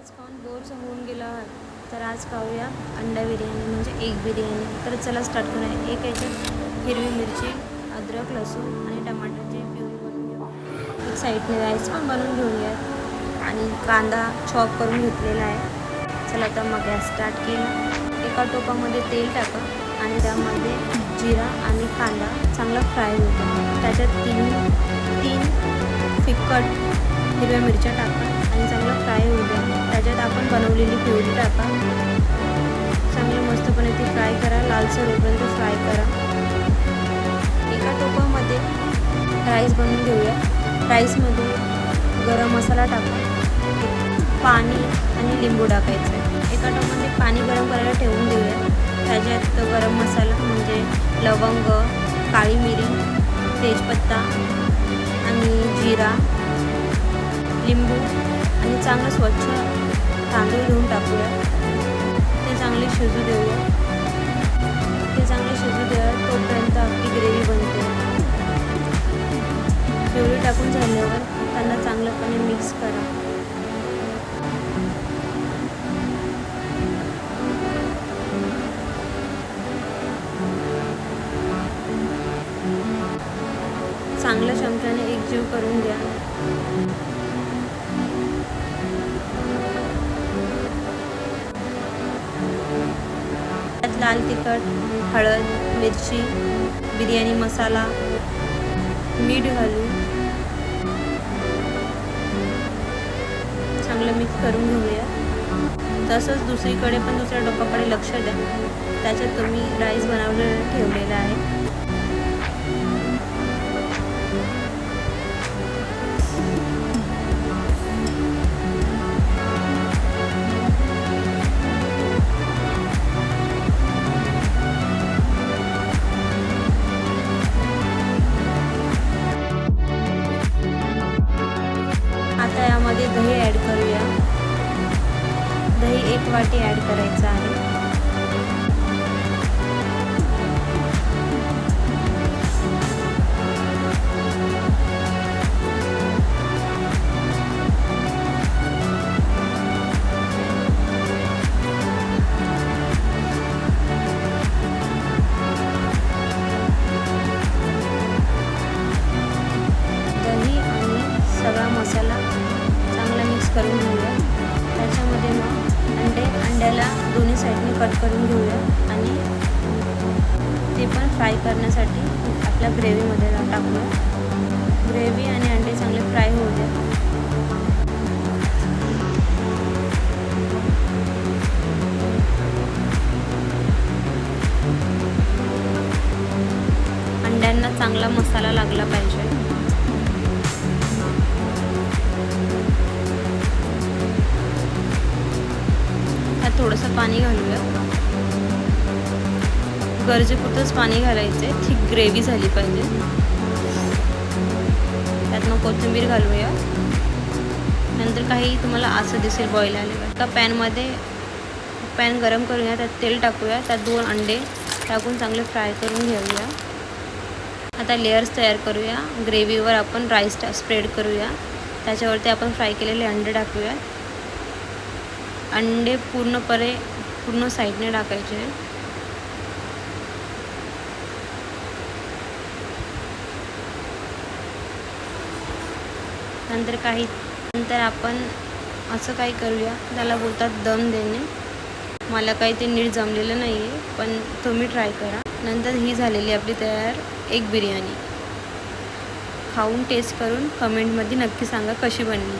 Rice खाऊन bore होऊन गेला आहात तर आज खाऊया अंडा बिर्याणी म्हणजे एग बिर्याणी. तर चला स्टार्ट करूया. एक याच्यात हिरवी मिरची, अद्रक, लसूण आणि टमाटरची प्युरी बनवून घेऊ. एक साईडने राईस पण बनवून घेऊया आणि कांदा चॉप करून घेतलेला आहे. चला तर मग गॅस स्टार्ट केला. एका टोपामध्ये तेल टाका आणि त्यामध्ये जिरा आणि कांदा चांगला फ्राय होतो. त्याच्यात तीन फिक्कट हिरव्या मिरच्या टाका आणि चांगलं फ्राय होऊ द्या. त्याच्यात आपण बनवलेली प्युरी टाका. चांगलं मस्तपणे ती फ्राय करा, लालसर होईपर्यंत फ्राय करा. एका टोपामध्ये राईस बनवून घेऊया. राईसमध्ये गरम मसाला टाका, पाणी आणि लिंबू टाकायचं आहे. एका टोपामध्ये पाणी गरम करायला ठेवून देऊया. त्याच्यात गरम मसाला म्हणजे लवंग, काळी मिरी, तेजपत्ता आणि जिरा, लिंबू आणि चांगलं स्वच्छ तांदूळ धुवून टाकूया. ते चांगले शिजू देऊया. तोपर्यंत आपली ग्रेव्ही बनते. प्युरी टाकून झाल्यावर त्यांना चांगलंपणे मिक्स करा. चांगल्या चमच्याने एकजीव करून द्या. त्यात लाल तिखट, हळद, मिरची, बिर्याणी मसाला, मीठ घालून चांगलं मिक्स करून घेऊया. तसंच दुसऱ्या टोकाकडे लक्ष द्या. त्याच्यात तुम्ही राईस बनवलेला ठेवलेला आहे. आता यामध्ये दही ॲड करूया. दही 1 वाटी ॲड करायचं आहे. दही आणि सगळा मसाला चांगला मिक्स करून घेऊया. त्याच्यामध्ये मग अंड्याला दोन्ही साईडने कट करून घेऊया आणि ते पण फ्राय करण्यासाठी आपल्या ग्रेव्हीमध्ये टाकूया. ग्रेव्ही आणि अंडे चांगले फ्राय होऊ द्या. अंड्यांना चांगला मसाला लागला पाहिजे. थोडंसं पाणी घालूया. गरजेपुरतंच पाणी घालायचं आहे. थिक ग्रेव्ही झाली पाहिजे. त्यात मग कोथिंबीर घालूया. नंतर काही तुम्हाला असं दिसेल बॉईल आलेलं. एका पॅन गरम करूया. त्यात तेल टाकूया. त्यात 2 अंडे टाकून चांगले फ्राय करून घेऊया. आता लेयर्स तयार करूया. ग्रेव्हीवर आपण राईस स्प्रेड करूया. त्याच्यावरती आपण फ्राय केलेले अंडे टाकूया. अंडे पूर्ण साईडने टाकायचे. नंतर आपण असं काही करूया, त्याला बोलतात दम देणे. मला काही ते नीट जमलेलं नाही आहे, पण तुम्ही ट्राय करा. नंतर ही झालेली आपली तयार एग बिर्याणी. खाऊन टेस्ट करून कमेंटमध्ये नक्की सांगा कशी बनली.